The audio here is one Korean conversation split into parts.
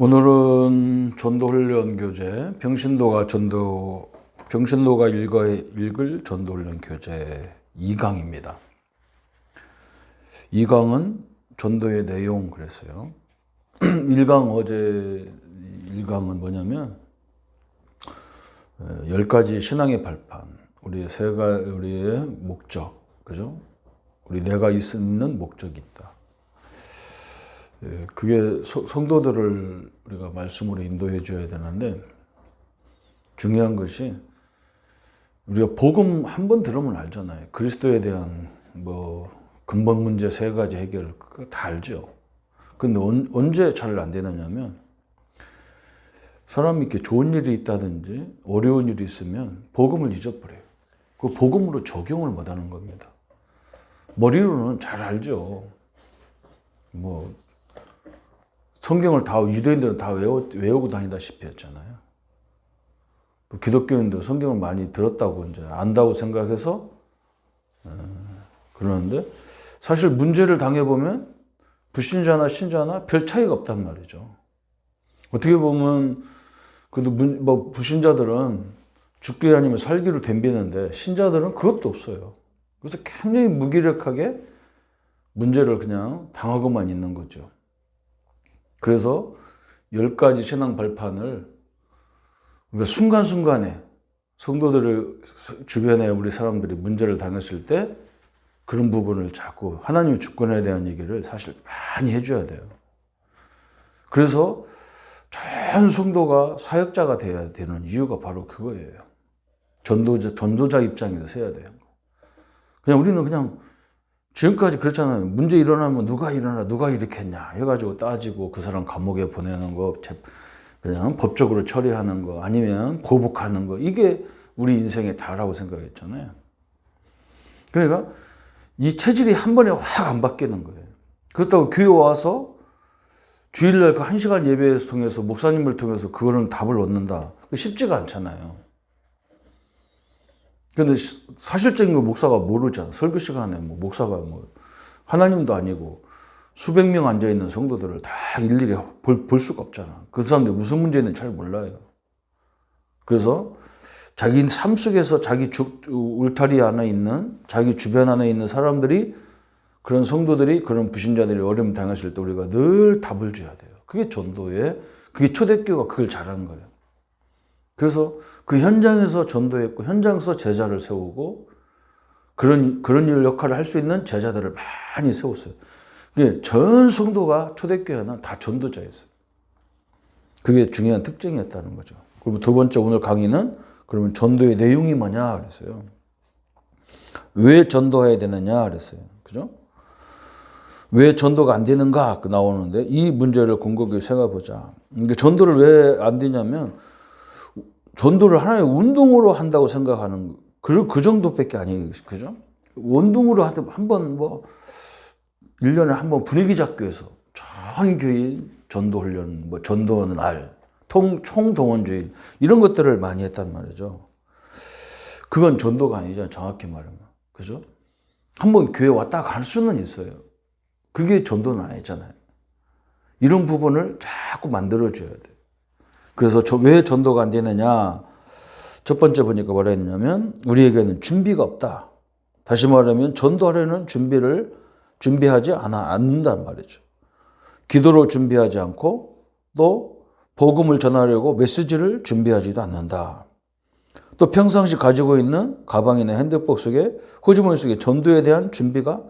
오늘은 전도훈련 교재, 병신도가 읽을 전도훈련 교재 2강입니다. 2강은 전도의 내용 그랬어요. 1강은 뭐냐면 10가지 신앙의 발판, 우리의 목적, 그죠? 우리 내가 있는 목적이 있다. 그게 성도들을 우리가 말씀으로 인도해 줘야 되는데, 중요한 것이 우리가 복음 한 번 들으면 알잖아요. 그리스도에 대한 근본 문제 3가지 해결 그거 다 알죠. 근데 언제 잘 안 되느냐면, 사람이 이렇게 좋은 일이 있다든지 어려운 일이 있으면 복음을 잊어버려요. 그 복음으로 적용을 못 하는 겁니다. 머리로는 잘 알죠. 성경을 다 유대인들은 다 외우고 다니다시피 했잖아요. 기독교인도 성경을 많이 들었다고 이제 안다고 생각해서 그러는데, 사실 문제를 당해보면 불신자나 신자나 별 차이가 없단 말이죠. 어떻게 보면 그래도 불신자들은 죽기 아니면 살기로 덤비는데 신자들은 그것도 없어요. 그래서 굉장히 무기력하게 문제를 그냥 당하고만 있는 거죠. 그래서 10가지 신앙 발판을 우리가 순간순간에 성도들 주변에 우리 사람들이 문제를 당했을 때 그런 부분을 자꾸 하나님의 주권에 대한 얘기를 사실 많이 해줘야 돼요. 그래서 전 성도가 사역자가 돼야 되는 이유가 바로 그거예요. 전도자 입장에서 해야 돼요. 우리는 그냥 지금까지 그랬잖아요. 문제 일어나면 누가 일으켰냐 해가지고 따지고 그 사람 감옥에 보내는 거, 그냥 법적으로 처리하는 거, 아니면 보복하는 거, 이게 우리 인생의 다라고 생각했잖아요. 그러니까 이 체질이 한 번에 확 안 바뀌는 거예요. 그렇다고 교회 와서 주일날 그 1시간 예배를 통해서 목사님을 통해서 그거는 답을 얻는다. 쉽지가 않잖아요. 근데 사실적인 거 목사가 모르잖아. 설교 시간에 목사가 하나님도 아니고 수백 명 앉아있는 성도들을 다 일일이 볼 수가 없잖아. 그 사람들이 무슨 문제 있는지 잘 몰라요. 그래서 자기 삶 속에서 자기 울타리 안에 있는, 자기 주변 안에 있는 사람들이, 그런 성도들이, 그런 불신자들이 어려움 당했을 때 우리가 늘 답을 줘야 돼요. 그게 그게 초대교회가 그걸 잘하는 거예요. 그래서 그 현장에서 전도했고, 현장에서 제자를 세우고, 그런 일 역할을 할 수 있는 제자들을 많이 세웠어요. 전 성도가 초대교회는 다 전도자였어요. 그게 중요한 특징이었다는 거죠. 그리고 두 번째 오늘 강의는 그러면 전도의 내용이 뭐냐 그랬어요. 왜 전도해야 되느냐 그랬어요. 그죠? 왜 전도가 안 되는가 나오는데, 이 문제를 곰곰이 생각해보자. 전도를 왜 안 되냐면, 전도를 하나의 운동으로 한다고 생각하는 그 정도밖에 아니에요. 그죠? 운동으로 한번 1년에 한 번 분위기 잡기 위해서 전 교인 전도 훈련, 전도하는 날, 총동원주일, 이런 것들을 많이 했단 말이죠. 그건 전도가 아니잖아요. 정확히 말하면. 그죠? 한번 교회 왔다 갈 수는 있어요. 그게 전도는 아니잖아요. 이런 부분을 자꾸 만들어줘야 돼요. 그래서 왜 전도가 안 되느냐? 첫 번째 보니까 뭐라 했냐면, 우리에게는 준비가 없다. 다시 말하면 전도하려는 준비하지 않는단 말이죠. 기도로 준비하지 않고, 또 복음을 전하려고 메시지를 준비하지도 않는다. 또 평상시 가지고 있는 가방이나 핸드폰 속에, 호주머니 속에 전도에 대한 준비가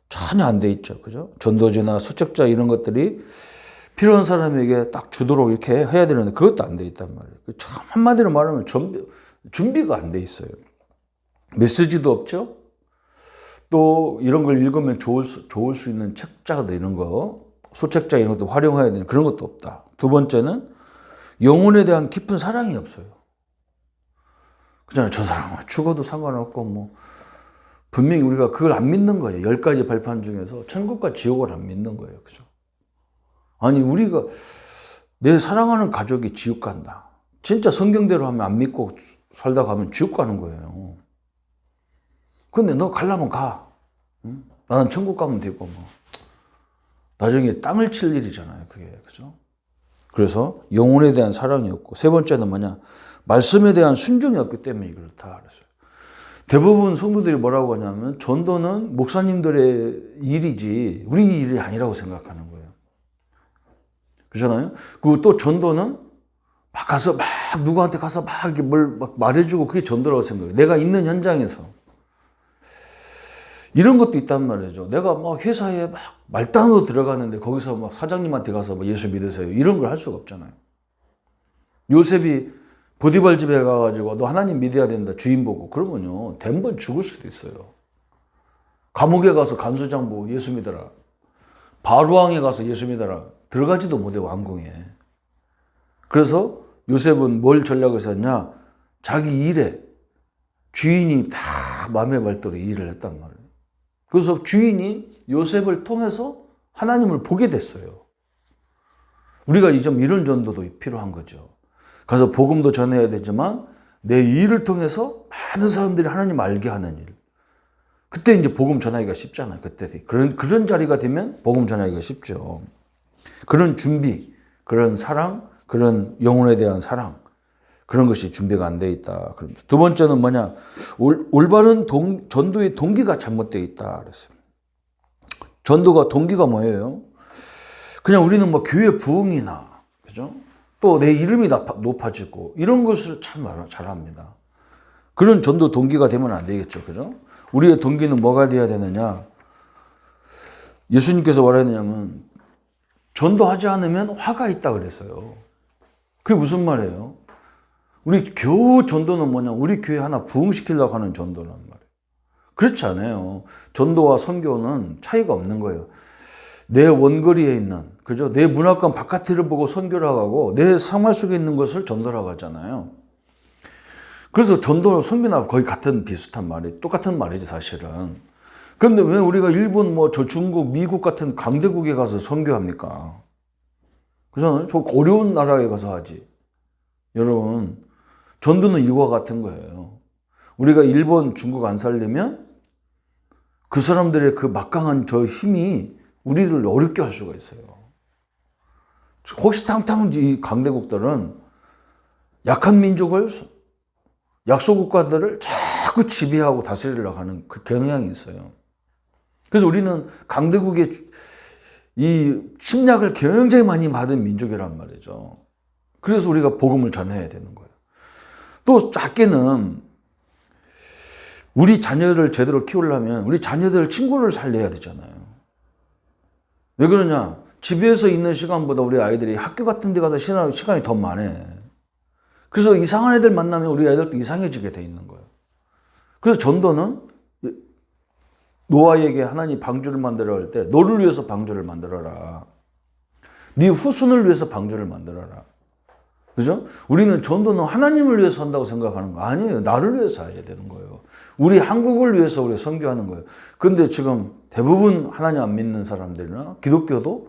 전혀 안 돼 있죠. 그죠? 전도지나 수책자 이런 것들이 필요한 사람에게 딱 주도록 이렇게 해야 되는데 그것도 안 돼 있단 말이에요. 참 한마디로 말하면 준비가 안 돼 있어요. 메시지도 없죠. 또 이런 걸 읽으면 좋을 수 있는 책자들, 이런 거, 소책자 이런 것도 활용해야 되는 그런 것도 없다. 두 번째는 영혼에 대한 깊은 사랑이 없어요. 그잖아요. 저 사람은 죽어도 상관없고 분명히 우리가 그걸 안 믿는 거예요. 10가지 발판 중에서 천국과 지옥을 안 믿는 거예요. 그죠? 아니, 우리가 내 사랑하는 가족이 지옥 간다. 진짜 성경대로 하면 안 믿고 살다 가면 지옥 가는 거예요. 근데 너 가려면 가. 응? 나는 천국 가면 되고 나중에 땅을 칠 일이잖아요. 그게. 그죠? 그래서 영혼에 대한 사랑이었고, 세 번째는 뭐냐? 말씀에 대한 순종이었기 때문에 그렇다 그랬어요. 대부분 성도들이 뭐라고 하냐면 전도는 목사님들의 일이지 우리 일이 아니라고 생각하는 거예요. 그렇잖아요? 그리고 또 전도는 막 가서 막 누구한테 가서 막 이렇게 뭘 막 말해주고 그게 전도라고 생각해요. 내가 있는 현장에서. 이런 것도 있단 말이죠. 내가 막 회사에 막 말단으로 들어가는데 거기서 막 사장님한테 가서 막 예수 믿으세요. 이런 걸 할 수가 없잖아요. 요셉이 보디발 집에 가가지고 너 하나님 믿어야 된다 주인 보고 그러면요 덴벌 죽을 수도 있어요. 감옥에 가서 간수장 보고 예수 믿어라. 바로왕에 가서 예수 믿어라. 들어가지도 못해 왕궁에. 그래서 요셉은 뭘 전략을 썼냐? 자기 일에 주인이 다 마음에 발도록 일을 했단 말이에요. 그래서 주인이 요셉을 통해서 하나님을 보게 됐어요. 우리가 이런 전도도 필요한 거죠. 가서 복음도 전해야 되지만 내 일을 통해서 많은 사람들이 하나님 알게 하는 일. 그때 이제 복음 전하기가 쉽잖아요. 그때 그런 자리가 되면 복음 전하기가 쉽죠. 그런 준비, 그런 사랑, 그런 영혼에 대한 사랑, 그런 것이 준비가 안 돼 있다. 두 번째는 뭐냐? 올바른 전도의 동기가 잘못되어 있다. 그랬어요. 전도가 동기가 뭐예요? 그냥 우리는 뭐 교회 부흥이나, 그죠? 또 내 이름이 높아지고 이런 것을 참 잘합니다. 그런 전도 동기가 되면 안 되겠죠. 그죠? 우리의 동기는 뭐가 돼야 되느냐? 예수님께서 뭐라 했냐면 전도하지 않으면 화가 있다 그랬어요. 그게 무슨 말이에요? 우리 겨우 전도는 뭐냐? 우리 교회 하나 부흥시키려고 하는 전도란 말이에요. 그렇지 않아요. 전도와 선교는 차이가 없는 거예요. 내 원거리에 있는, 그죠? 내 문화권 바깥을 보고 선교를 하고 내 생활 속에 있는 것을 전도라고 하잖아요. 그래서 전도와 선교나 거의 비슷한 말이, 똑같은 말이지, 사실은. 그런데 왜 우리가 일본, 저 중국, 미국 같은 강대국에 가서 선교합니까? 그잖아요? 저 어려운 나라에 가서 하지. 여러분, 전도는 이와 같은 거예요. 우리가 일본, 중국 안 살려면 그 사람들의 그 막강한 저 힘이 우리를 어렵게 할 수가 있어요. 혹시탕탕 이 강대국들은 약한 민족을, 약소국가들을 자꾸 지배하고 다스리려고 하는 그 경향이 있어요. 그래서 우리는 강대국의 이 침략을 굉장히 많이 받은 민족이란 말이죠. 그래서 우리가 복음을 전해야 되는 거예요. 또 작게는 우리 자녀를 제대로 키우려면 우리 자녀들 친구를 살려야 되잖아요. 왜 그러냐? 집에서 있는 시간보다 우리 아이들이 학교 같은 데 가서 시간이 더 많아. 그래서 이상한 애들 만나면 우리 아이들도 이상해지게 돼 있는 거예요. 그래서 전도는 노아에게 하나님 방주를 만들어 할 때 너를 위해서 방주를 만들어라. 네 후손을 위해서 방주를 만들어라. 그죠? 우리는 전도는 하나님을 위해서 한다고 생각하는 거 아니에요. 나를 위해서 해야 되는 거예요. 우리 한국을 위해서 우리 선교하는 거예요. 근데 지금 대부분 하나님 안 믿는 사람들이나 기독교도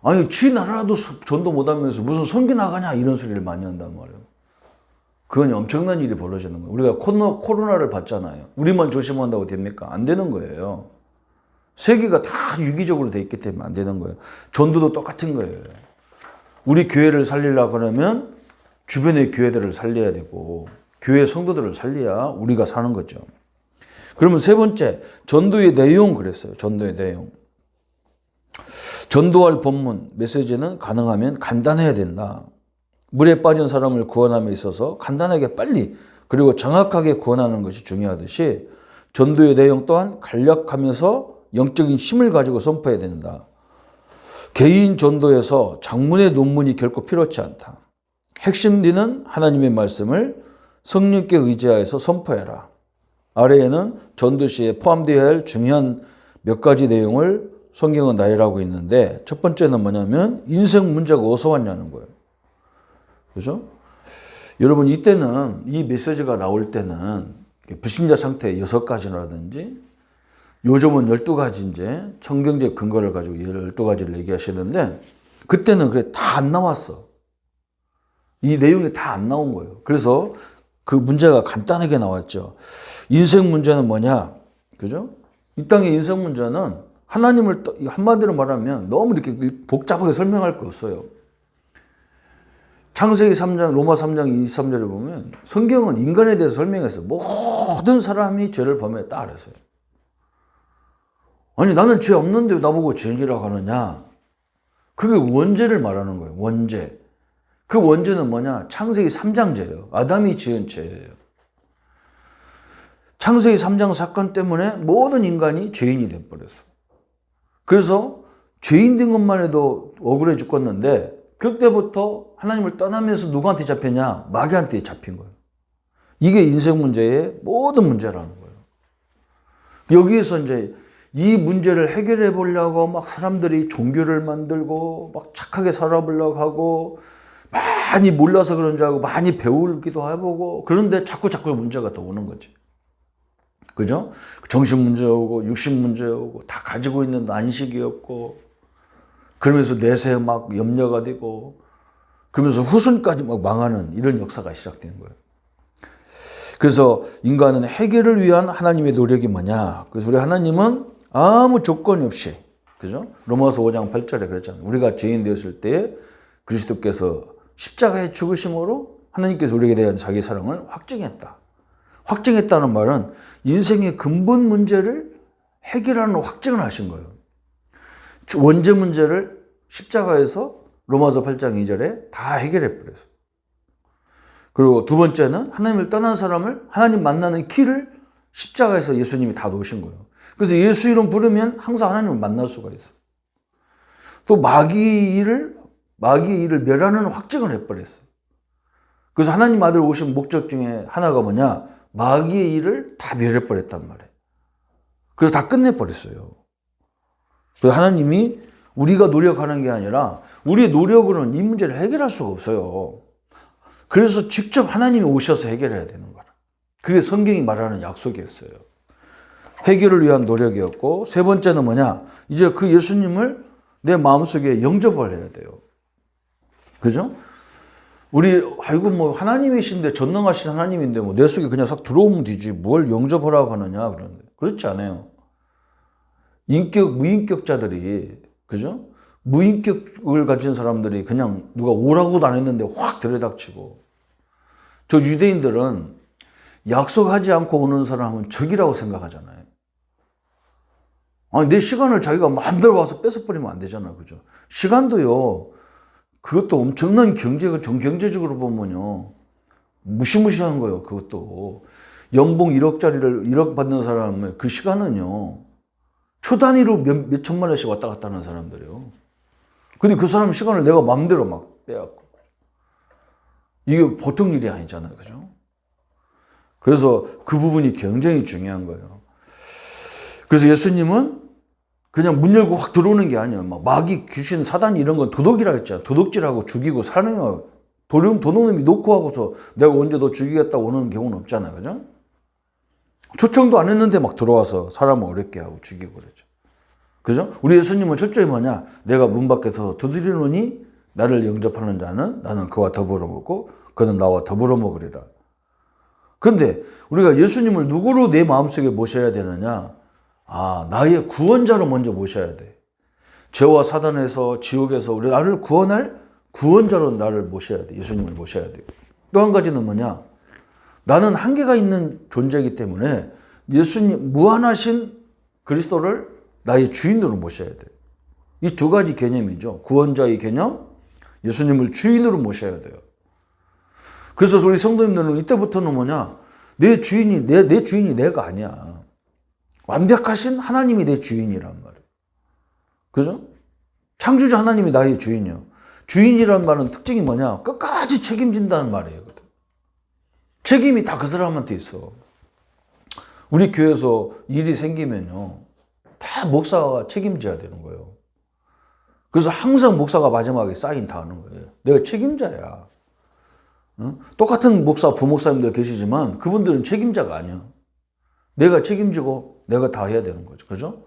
아니 지 나라라도 전도 못하면서 무슨 선교 나가냐 이런 소리를 많이 한단 말이에요. 그건 엄청난 일이 벌어지는 거예요. 우리가 코로나를 봤잖아요. 우리만 조심한다고 됩니까? 안 되는 거예요. 세계가 다 유기적으로 돼 있기 때문에 안 되는 거예요. 전도도 똑같은 거예요. 우리 교회를 살리려고 그러면 주변의 교회들을 살려야 되고 교회 성도들을 살려야 우리가 사는 거죠. 그러면 세 번째, 전도의 내용 그랬어요. 전도의 내용. 전도할 본문, 메시지는 가능하면 간단해야 된다. 물에 빠진 사람을 구원함에 있어서 간단하게 빨리 그리고 정확하게 구원하는 것이 중요하듯이 전도의 내용 또한 간략하면서 영적인 힘을 가지고 선포해야 된다. 개인 전도에서 장문의 논문이 결코 필요치 않다. 핵심되는 하나님의 말씀을 성령께 의지하여서 선포해라. 아래에는 전도 시에 포함되어야 할 중요한 몇 가지 내용을 성경은 나열하고 있는데 첫 번째는 뭐냐면 인생 문제가 어디서 왔냐는 거예요. 그죠? 여러분 이때는 이 메시지가 나올 때는 불신자 상태 6가지라든지 요즘은 12가지 이제 성경적 근거를 가지고 12가지를 얘기하시는데 그때는 그래 다 안 나왔어. 이 내용이 다 안 나온 거예요. 그래서 그 문제가 간단하게 나왔죠. 인생 문제는 뭐냐? 그죠? 이 땅의 인생 문제는 하나님을 한마디로 말하면 너무 이렇게 복잡하게 설명할 거 없어요. 창세기 3장, 로마 3장 23절에 보면 성경은 인간에 대해서 설명해서 모든 사람이 죄를 범했다 그랬어요. 아니 나는 죄 없는데 나보고 죄인이라고 하느냐. 그게 원죄를 말하는 거예요. 원죄. 그 원죄는 뭐냐? 창세기 3장 죄예요. 아담이 지은 죄예요. 창세기 3장 사건 때문에 모든 인간이 죄인이 돼버렸어. 그래서 죄인 된 것만 해도 억울해 죽겠는데 그때부터 하나님을 떠나면서 누구한테 잡혔냐? 마귀한테 잡힌 거예요. 이게 인생 문제의 모든 문제라는 거예요. 여기에서 이제 이 문제를 해결해 보려고 막 사람들이 종교를 만들고 막 착하게 살아보려고 하고 많이 몰라서 그런 줄 알고 많이 배우기도 해보고 그런데 자꾸 문제가 더 오는 거지. 그죠? 정신 문제 오고 육신 문제 오고 다 가지고 있는 안식이었고 그러면서 내세에 막 염려가 되고 그러면서 후손까지 막 망하는 이런 역사가 시작된 거예요. 그래서 인간은 해결을 위한 하나님의 노력이 뭐냐? 그래서 우리 하나님은 아무 조건이 없이, 그죠? 로마서 5장 8절에 그랬잖아요. 우리가 죄인 되었을 때 그리스도께서 십자가에 죽으심으로 하나님께서 우리에게 대한 자기 사랑을 확증했다. 확증했다는 말은 인생의 근본 문제를 해결하는 확증을 하신 거예요. 원죄 문제를 십자가에서 로마서 8장 2절에 다 해결해 버렸어요. 그리고 두 번째는 하나님을 떠난 사람을 하나님 만나는 길을 십자가에서 예수님이 다 놓으신 거예요. 그래서 예수 이름 부르면 항상 하나님을 만날 수가 있어요. 또 마귀의 일을 멸하는 확증을 해버렸어요. 그래서 하나님 아들 오신 목적 중에 하나가 뭐냐? 마귀의 일을 다 멸해버렸단 말이에요. 그래서 다 끝내버렸어요. 그래서 하나님이 우리가 노력하는 게 아니라 우리의 노력으로는 이 문제를 해결할 수가 없어요. 그래서 직접 하나님이 오셔서 해결해야 되는 거라. 그게 성경이 말하는 약속이었어요. 해결을 위한 노력이었고 세 번째는 뭐냐? 이제 그 예수님을 내 마음속에 영접을 해야 돼요. 그죠? 우리 아이고 뭐 하나님이신데 전능하신 하나님인데 뭐 내 속에 그냥 싹 들어오면 되지 뭘 영접하라고 하느냐 그런데 그렇지 않아요. 무인격자들이 그죠? 무인격을 가진 사람들이 그냥 누가 오라고도 안 했는데 확 들이닥치고 저 유대인들은 약속하지 않고 오는 사람은 적이라고 생각하잖아요. 아니 내 시간을 자기가 마음대로 와서 뺏어버리면 안 되잖아요. 그죠? 시간도요. 그것도 엄청난 경제적으로 보면요. 무시무시한 거예요. 그것도. 연봉 1억짜리를 1억 받는 사람의 그 시간은요. 초 단위로 몇 천만 원씩 왔다 갔다 하는 사람들이요. 근데 그 사람 시간을 내가 마음대로 막 빼앗고. 이게 보통 일이 아니잖아요. 그죠? 그래서 그 부분이 굉장히 중요한 거예요. 그래서 예수님은 그냥 문 열고 확 들어오는 게 아니에요. 막 마귀, 귀신, 사단 이런 건 도둑이라 했잖아요. 도둑질하고 죽이고 살인하고 도둑놈이 놓고 하고서 내가 언제 너 죽이겠다고 오는 경우는 없잖아요. 그죠? 초청도 안 했는데 막 들어와서 사람을 어렵게 하고 죽이고 그러죠. 그죠? 우리 예수님은 철저히 뭐냐? 내가 문 밖에서 두드리노니 나를 영접하는 자는 나는 그와 더불어 먹고 그는 나와 더불어 먹으리라. 그런데 우리가 예수님을 누구로 내 마음속에 모셔야 되느냐? 나의 구원자로 먼저 모셔야 돼. 죄와 사단에서 지옥에서 우리 나를 구원할 구원자로 나를 모셔야 돼. 예수님을 모셔야 돼. 또 한 가지는 뭐냐? 나는 한계가 있는 존재이기 때문에 예수님 무한하신 그리스도를 나의 주인으로 모셔야 돼. 이 두 가지 개념이죠. 구원자의 개념, 예수님을 주인으로 모셔야 돼요. 그래서 우리 성도님들은 이때부터는 뭐냐? 내 주인이 내가 아니야. 완벽하신 하나님이 내 주인이란 말이에요. 그죠? 창조주 하나님이 나의 주인이요. 주인이란 말은 특징이 뭐냐? 끝까지 책임진다는 말이에요. 책임이 다 그 사람한테 있어. 우리 교회에서 일이 생기면요. 다 목사가 책임져야 되는 거예요. 그래서 항상 목사가 마지막에 사인 다 하는 거예요. 내가 책임자야. 응? 똑같은 목사, 부목사님들 계시지만 그분들은 책임자가 아니야. 내가 책임지고 내가 다 해야 되는 거죠. 그죠?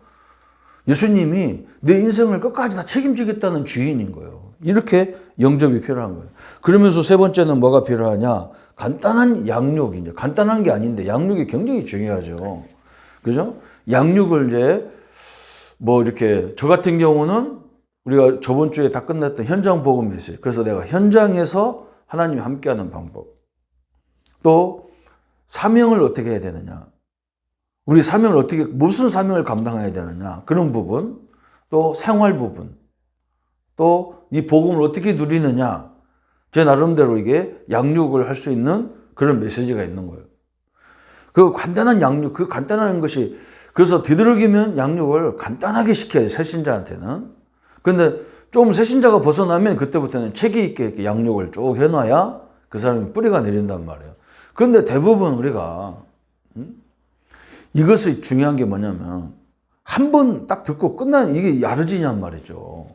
예수님이 내 인생을 끝까지 다 책임지겠다는 주인인 거예요. 이렇게 영접이 필요한 거예요. 그러면서 세 번째는 뭐가 필요하냐? 간단한 양육이죠. 간단한 게 아닌데 양육이 굉장히 중요하죠. 그죠? 양육을 이제 뭐 이렇게 저 같은 경우는 우리가 저번 주에 다 끝났던 현장 복음 메시지. 그래서 내가 현장에서 하나님이 함께하는 방법. 또 사명을 어떻게 해야 되느냐. 우리 사명을 어떻게, 무슨 사명을 감당해야 되느냐. 그런 부분. 또 생활 부분. 또 이 복음을 어떻게 누리느냐. 제 나름대로 이게 양육을 할 수 있는 그런 메시지가 있는 거예요. 그 간단한 양육, 그 간단한 것이, 그래서 되도록이면 양육을 간단하게 시켜야 돼요, 새신자한테는. 근데 좀 새신자가 벗어나면 그때부터는 체계 있게 이렇게 양육을 쭉 해놔야 그 사람이 뿌리가 내린단 말이에요. 그런데 대부분 우리가, 이것이 중요한 게 뭐냐면, 한 번 딱 듣고 끝나는 이게 야르지냔 말이죠.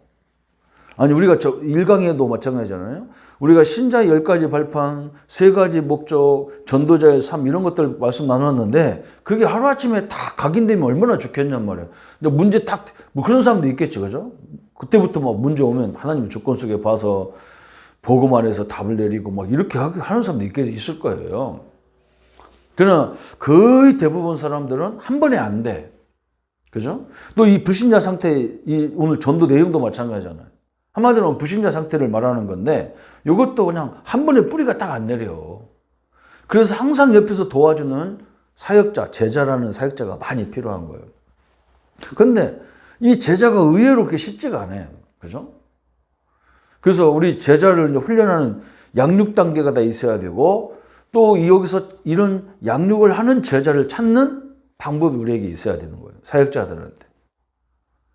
아니, 우리가 저 1강에도 마찬가지잖아요. 우리가 신자 10가지 발판, 3가지 목적, 전도자의 삶, 이런 것들 말씀 나눴는데, 그게 하루아침에 다 각인되면 얼마나 좋겠냔 말이에요. 근데 문제 딱, 뭐 그런 사람도 있겠죠, 그죠? 그때부터 막 문제 오면 하나님 주권 속에 봐서 복음 안에서 답을 내리고 막 이렇게 하는 사람도 있을 거예요. 그러나 거의 대부분 사람들은 한 번에 안 돼. 그죠? 또 이 불신자 상태, 오늘 전도 내용도 마찬가지잖아요. 한마디로 불신자 상태를 말하는 건데, 이것도 그냥 한 번에 뿌리가 딱 안 내려. 그래서 항상 옆에서 도와주는 사역자, 제자라는 사역자가 많이 필요한 거예요. 근데 이 제자가 의외로 그렇게 쉽지가 않아요. 그죠? 그래서 우리 제자를 이제 훈련하는 양육 단계가 다 있어야 되고, 또 여기서 이런 양육을 하는 제자를 찾는 방법이 우리에게 있어야 되는 거예요. 사역자들한테.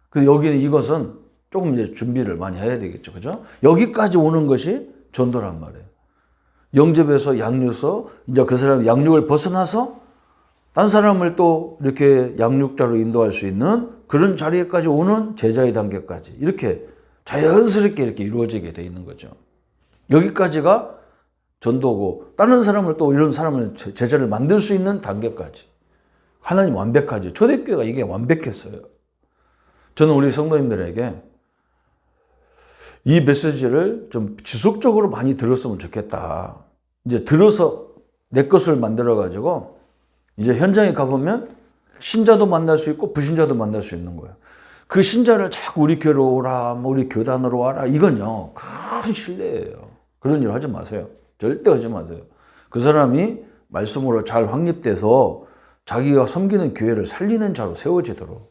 그래서 여기는 이것은 조금 이제 준비를 많이 해야 되겠죠. 그죠? 여기까지 오는 것이 전도란 말이에요. 영접해서 양육서, 이제 그 사람 양육을 벗어나서 딴 사람을 또 이렇게 양육자로 인도할 수 있는 그런 자리에까지 오는 제자의 단계까지 이렇게 자연스럽게 이렇게 이루어지게 돼 있는 거죠. 여기까지가 전도고, 다른 사람을 또 이런 사람을 제자를 만들 수 있는 단계까지. 하나님 완벽하죠. 초대교회가 이게 완벽했어요. 저는 우리 성도님들에게 이 메시지를 좀 지속적으로 많이 들었으면 좋겠다. 이제 들어서 내 것을 만들어가지고 이제 현장에 가보면 신자도 만날 수 있고 불신자도 만날 수 있는 거예요. 그 신자를 자꾸 우리 교회로 오라, 뭐 우리 교단으로 와라, 이건요, 큰 신뢰예요. 그런 일 하지 마세요. 절대 하지 마세요. 그 사람이 말씀으로 잘 확립돼서 자기가 섬기는 교회를 살리는 자로 세워지도록.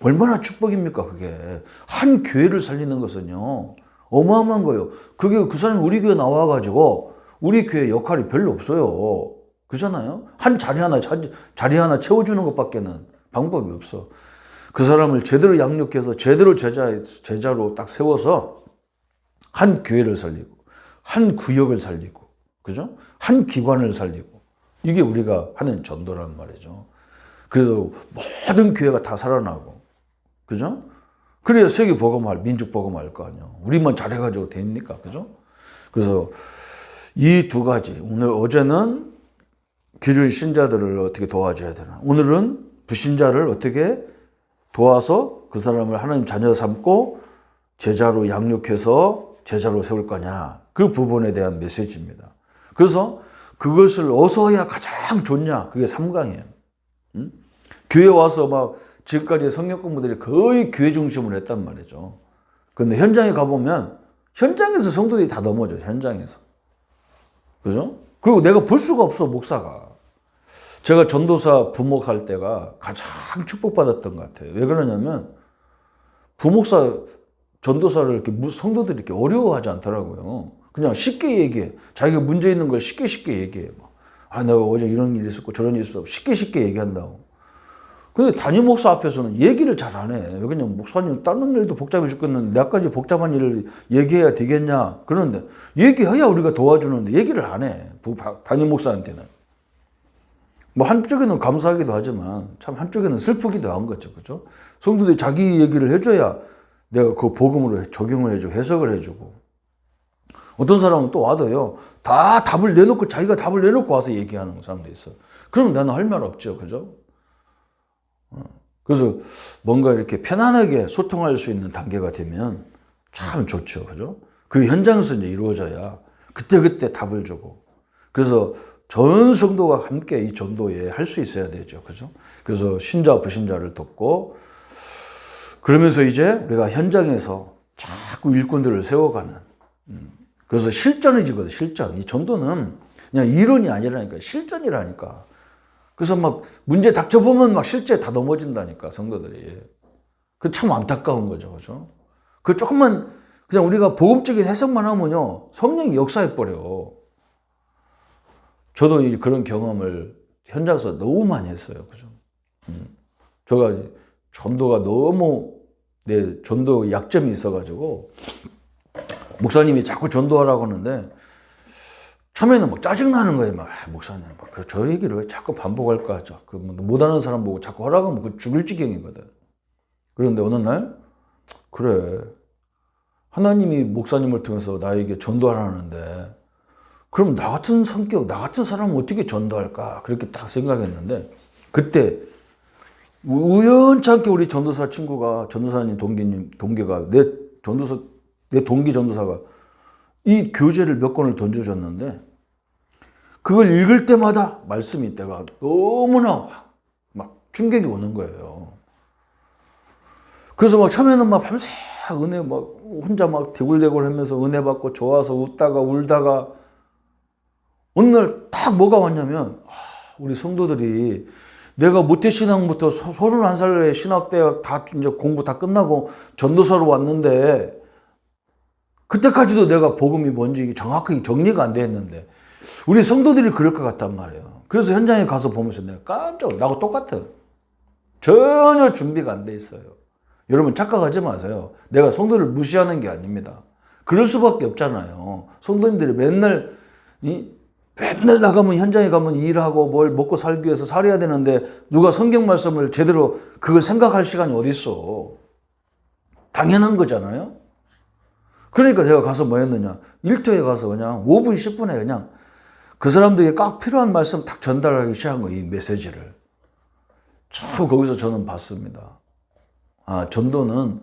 얼마나 축복입니까, 그게. 한 교회를 살리는 것은요, 어마어마한 거예요. 그게 그 사람이 우리 교회 나와가지고 우리 교회 역할이 별로 없어요. 그잖아요? 한 자리 하나 채워주는 것밖에는 방법이 없어. 그 사람을 제대로 양육해서 제대로 제자로 딱 세워서 한 교회를 살리고, 한 구역을 살리고, 그죠? 한 기관을 살리고. 이게 우리가 하는 전도란 말이죠. 그래서 모든 교회가 다 살아나고, 그죠? 그래야 세계 복음할, 민족 복음할 거 아니야. 우리만 잘해가지고 됩니까? 그죠? 그래서 이 두 가지, 어제는 기존 신자들을 어떻게 도와줘야 되나. 오늘은 불신자를 어떻게 도와서 그 사람을 하나님 자녀 삼고 제자로 양육해서 제자로 세울 거냐. 그 부분에 대한 메시지입니다. 그래서 그것을 어디서 해야 가장 좋냐. 그게 3강이에요. 응? 교회 와서 막 지금까지 성경 공부들이 거의 교회 중심으로 했단 말이죠. 그런데 현장에 가보면 현장에서 성도들이 다 넘어져요. 현장에서. 그죠? 그리고 내가 볼 수가 없어, 목사가. 제가 전도사 부목할 때가 가장 축복받았던 것 같아요. 왜 그러냐면 부목사, 전도사를 이렇게 성도들이 이렇게 어려워하지 않더라고요. 그냥 쉽게 얘기해. 자기가 문제 있는 걸 쉽게 얘기해. 아, 내가 어제 이런 일이 있었고 저런 일이 있었고 쉽게 얘기한다고. 근데 담임 목사 앞에서는 얘기를 잘 안 해. 그냥 목사님 다른 일도 복잡해 죽겠는데 내가까지 복잡한 일을 얘기해야 되겠냐. 그런데 얘기해야 우리가 도와주는데 얘기를 안 해. 담임 목사한테는. 뭐 한쪽에는 감사하기도 하지만 참 한쪽에는 슬프기도 한 거죠. 그죠? 성도들이 자기 얘기를 해줘야 내가 그 복음으로 적용을 해주고 해석을 해주고. 어떤 사람은 또 와도요. 다 답을 내놓고 자기가 답을 내놓고 와서 얘기하는 사람도 있어. 그럼 나는 할 말 없죠. 그죠? 그래서 뭔가 이렇게 편안하게 소통할 수 있는 단계가 되면 참 좋죠. 그죠? 그 현장에서 이제 이루어져야 그때 답을 주고. 그래서 전 성도가 함께 이 전도에 할 수 있어야 되죠. 그죠? 그래서 신자, 불신자를 돕고, 그러면서 이제 우리가 현장에서 자꾸 일꾼들을 세워가는, 그래서 실전이지거든, 실전. 이 전도는 그냥 이론이 아니라니까, 실전이라니까. 그래서 막 문제 닥쳐보면 막 실제 다 넘어진다니까, 성도들이. 그 참 안타까운 거죠, 그죠? 그 조금만 그냥 우리가 복음적인 해석만 하면요, 성령이 역사해버려. 저도 그런 경험을 현장에서 너무 많이 했어요, 그죠? 제가 전도가 너무 내 전도 약점이 있어가지고 목사님이 자꾸 전도하라고 하는데 처음에는 막 짜증나는 거예요. 막 목사님, 저 얘기를 왜 자꾸 반복할까 하죠. 못하는 사람 보고 자꾸 하라고 하면 죽을 지경이거든. 그런데 어느 날 그래, 하나님이 목사님을 통해서 나에게 전도하라는데 그럼 나 같은 성격, 나 같은 사람은 어떻게 전도할까? 그렇게 딱 생각했는데 그때 우연찮게 우리 전도사 친구가, 전도사님 동기가 내 동기 전도사가 이 교재를 몇 권을 던져줬는데 그걸 읽을 때마다 말씀이 내가 너무나 막 충격이 오는 거예요. 그래서 막 처음에는 막 밤새 은혜 막 혼자 막 대굴대굴 하면서 은혜 받고 좋아서 웃다가 울다가 어느 날 딱 뭐가 왔냐면 우리 성도들이 내가 모태신앙부터 31살에 신학대학 다 이제 공부 다 끝나고 전도사로 왔는데 그때까지도 내가 복음이 뭔지 정확하게 정리가 안 돼 있는데 우리 성도들이 그럴 것 같단 말이에요. 그래서 현장에 가서 보면서 내가 깜짝 나하고 똑같아. 전혀 준비가 안 돼 있어요. 여러분 착각하지 마세요. 내가 성도를 무시하는 게 아닙니다. 그럴 수밖에 없잖아요. 성도님들이 맨날 나가면 현장에 가면 일하고 뭘 먹고 살기 위해서 살아야 되는데 누가 성경 말씀을 제대로 그걸 생각할 시간이 어디 있어. 당연한 거잖아요. 그러니까 제가 가서 뭐 했느냐. 일터에 가서 그냥 5분 10분에 그냥 그 사람들에게 꼭 필요한 말씀 딱 전달하기 시작한 거예요. 이 메시지를. 참 거기서 저는 봤습니다. 전도는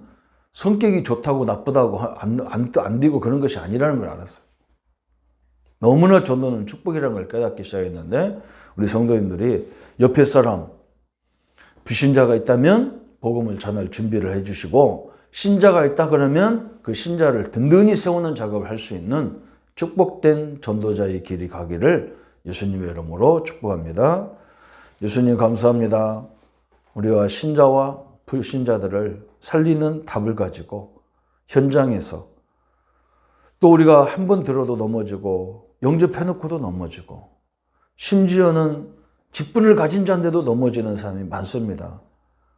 성격이 좋다고 나쁘다고 안 되고 그런 것이 아니라는 걸 알았어요. 너무나 전도는 축복이라는 걸 깨닫기 시작했는데 우리 성도님들이 옆에 사람 불신자가 있다면 복음을 전할 준비를 해주시고 신자가 있다 그러면 그 신자를 든든히 세우는 작업을 할 수 있는 축복된 전도자의 길이 가기를 예수님의 이름으로 축복합니다. 예수님 감사합니다. 우리와 신자와 불신자들을 살리는 답을 가지고 현장에서 또 우리가 한 번 들어도 넘어지고 영접해놓고도 넘어지고 심지어는 직분을 가진 자인데도 넘어지는 사람이 많습니다.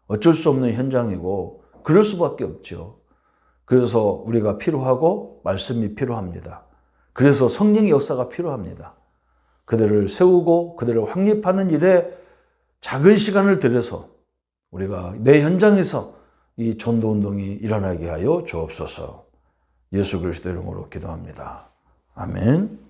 어쩔 수 없는 현장이고 그럴 수밖에 없죠. 그래서 우리가 필요하고 말씀이 필요합니다. 그래서 성령의 역사가 필요합니다. 그들을 세우고 그들을 확립하는 일에 작은 시간을 들여서 우리가 내 현장에서 이 전도운동이 일어나게 하여 주옵소서. 예수 그리스도 이름으로 기도합니다. 아멘.